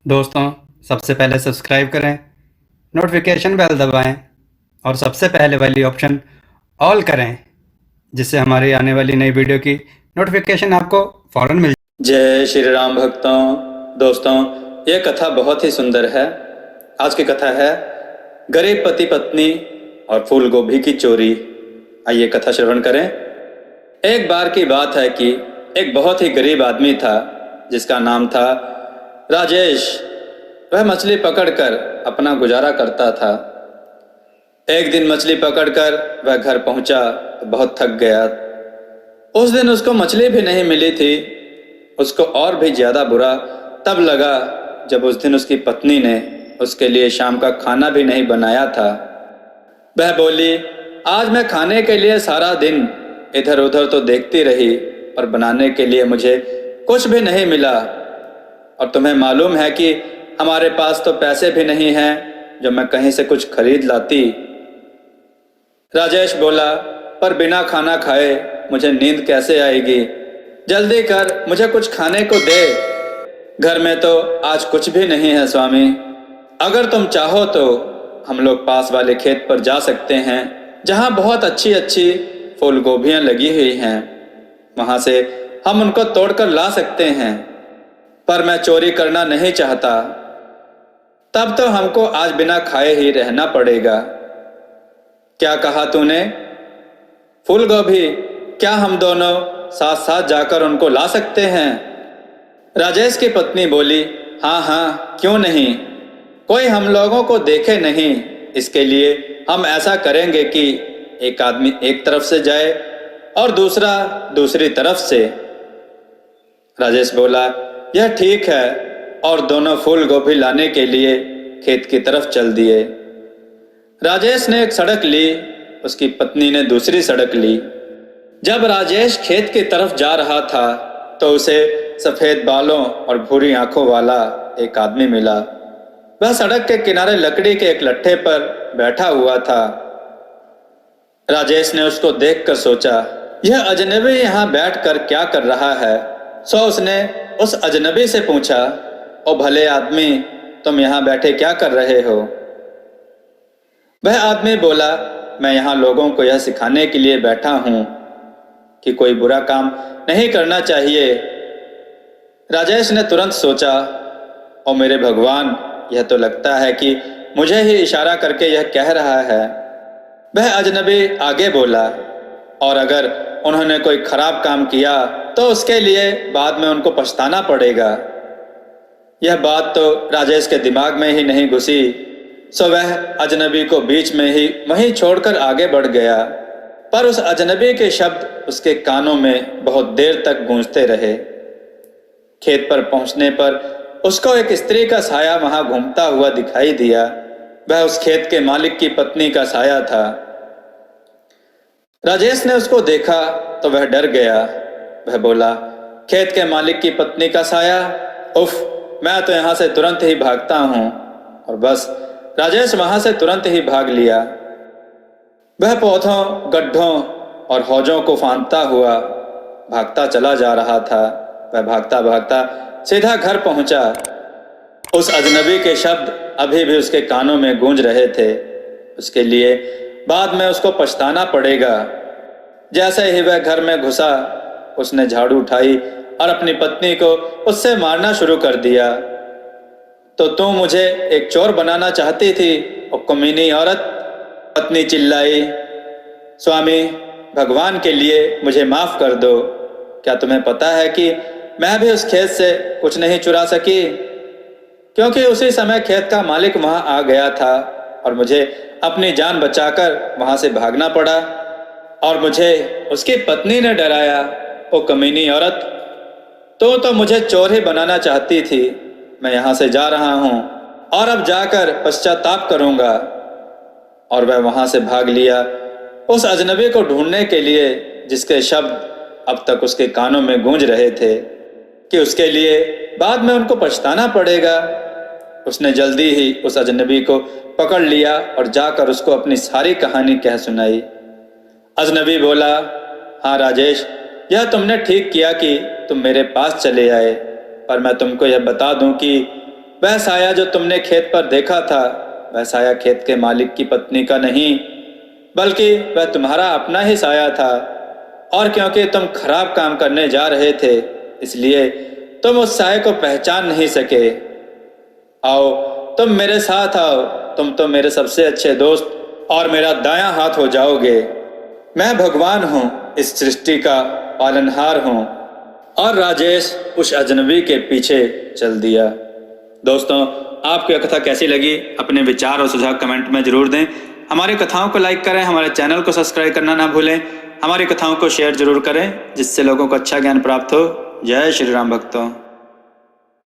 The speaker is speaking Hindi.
दोस्तों, सबसे पहले सब्सक्राइब करें, नोटिफिकेशन बेल दबाएं और सबसे पहले वाली ऑप्शन ऑल करें, जिससे हमारी आने वाली नई वीडियो की नोटिफिकेशन आपको फ़ौरन मिल जाए। जय श्री राम भक्तों। दोस्तों, ये कथा बहुत ही सुंदर है। आज की कथा है गरीब पति पत्नी और फूल गोभी की चोरी। आइए कथा श्रवण करें। एक बार की बात है कि एक बहुत ही गरीब आदमी था जिसका नाम था राजेश। वह मछली पकड़कर अपना गुजारा करता था। एक दिन मछली पकड़कर वह घर पहुंचा तो बहुत थक गया। उस दिन उसको मछली भी नहीं मिली थी। उसको और भी ज्यादा बुरा तब लगा जब उस दिन उसकी पत्नी ने उसके लिए शाम का खाना भी नहीं बनाया था। वह बोली, आज मैं खाने के लिए सारा दिन इधर उधर तो देखती रही और बनाने के लिए मुझे कुछ भी नहीं मिला। और तुम्हें मालूम है कि हमारे पास तो पैसे भी नहीं हैं जो मैं कहीं से कुछ खरीद लाती। राजेश बोला, पर बिना खाना खाए मुझे नींद कैसे आएगी? जल्दी कर, मुझे कुछ खाने को दे। घर में तो आज कुछ भी नहीं है स्वामी। अगर तुम चाहो तो हम लोग पास वाले खेत पर जा सकते हैं, जहां बहुत अच्छी अच्छी फूल गोभियां लगी हुई हैं। वहां से हम उनको तोड़कर ला सकते हैं, पर मैं चोरी करना नहीं चाहता। तब तो हमको आज बिना खाए ही रहना पड़ेगा। क्या कहा तूने? फूल गोभी, क्या हम दोनों साथ साथ जाकर उनको ला सकते हैं? राजेश की पत्नी बोली, हाँ हाँ, क्यों नहीं। कोई हम लोगों को देखे नहीं, इसके लिए हम ऐसा करेंगे कि एक आदमी एक तरफ से जाए और दूसरा दूसरी तरफ से। राजेश बोला, यह ठीक है, और दोनों फूल गोभी लाने के लिए खेत की तरफ चल दिए। राजेश ने एक सड़क ली, उसकी पत्नी ने दूसरी सड़क ली। जब राजेश खेत की तरफ जा रहा था तो उसे सफेद बालों और भूरी आंखों वाला एक आदमी मिला। वह सड़क के किनारे लकड़ी के एक लट्ठे पर बैठा हुआ था। राजेश ने उसको देखकर सोचा, यह अजनबी यहाँ बैठकर क्या कर रहा है? सो उसने उस अजनबी से पूछा, ओ भले आदमी, तुम यहाँ बैठे क्या कर रहे हो? वह आदमी बोला, मैं यहाँ लोगों को यह सिखाने के लिए बैठा हूँ कि कोई बुरा काम नहीं करना चाहिए। राजेश ने तुरंत सोचा, ओ मेरे भगवान, यह तो लगता है कि मुझे ही इशारा करके यह कह रहा है। वह अजनबी आगे बोला, और अगर उन्होंने कोई खराब काम किया तो उसके लिए बाद में उनको पछताना पड़ेगा। यह बात तो राजेश के दिमाग में ही नहीं घुसी, सो वह अजनबी को बीच में ही वहीं छोड़कर आगे बढ़ गया। पर उस अजनबी के शब्द उसके कानों में बहुत देर तक गूंजते रहे। खेत पर पहुंचने पर उसको एक स्त्री का साया वहां घूमता हुआ दिखाई दिया। वह उस खेत के मालिक की पत्नी का साया था। राजेश ने उसको देखा तो वह डर गया। वह बोला, खेत के मालिक की पत्नी का साया? उफ, मैं तो यहां से तुरंत ही भागता हूं। और बस राजेश वहां से तुरंत ही भाग लिया। वह पौधों, गड्ढों और हौजों को फांदता हुआ भागता चला जा रहा था। वह भागता भागता सीधा घर पहुंचा। उस अजनबी के शब्द अभी भी उसके कानों में गूंज रहे थे। उसके लिए बाद में उसको पछताना पड़ेगा। जैसे ही वह घर में घुसा, उसने झाड़ू उठाई और अपनी पत्नी को उससे मारना शुरू कर दिया। तो तू मुझे एक चोर बनाना चाहती थी, ओ कमीनी औरत? पत्नी चिल्लाई, स्वामी, भगवान के लिए मुझे माफ कर दो। क्या तुम्हें पता है कि मैं भी उस खेत से कुछ नहीं चुरा सकी, क्योंकि उसी समय खेत का मालिक वहां आ गया था और मुझे अपनी जान बचाकर वहां से भागना पड़ा, और मुझे उसकी पत्नी ने डराया। ओ कमीनी औरत, तो मुझे चोर ही बनाना चाहती थी। मैं यहाँ से जा रहा हूँ और अब जाकर पश्चाताप करूँगा। और वह वहां से भाग लिया, उस अजनबी को ढूंढने के लिए जिसके शब्द अब तक उसके कानों में गूंज रहे थे कि उसके लिए बाद में उनको पछताना पड़ेगा। उसने जल्दी ही उस अजनबी को पकड़ लिया और जाकर उसको अपनी सारी कहानी कह सुनाई। अजनबी बोला, हाँ राजेश, यह तुमने ठीक किया कि तुम मेरे पास चले आए, पर मैं तुमको यह बता दूं कि वह साया जो तुमने खेत पर देखा था, वह साया खेत के मालिक की पत्नी का नहीं, बल्कि वह तुम्हारा अपना ही साया था। और क्योंकि तुम खराब काम करने जा रहे थे, इसलिए तुम उस साये को पहचान नहीं सके। आओ, तुम मेरे साथ आओ, तुम तो मेरे सबसे अच्छे दोस्त और मेरा दायां हाथ हो जाओगे। मैं भगवान हूँ, इस सृष्टि का पालनहार हूँ। और राजेश उस अजनबी के पीछे चल दिया। दोस्तों, आपको यह कथा कैसी लगी? अपने विचार और सुझाव कमेंट में जरूर दें। हमारी कथाओं को लाइक करें, हमारे चैनल को सब्सक्राइब करना ना भूलें। हमारी कथाओं को शेयर जरूर करें, जिससे लोगों को अच्छा ज्ञान प्राप्त हो। जय श्री राम भक्तों।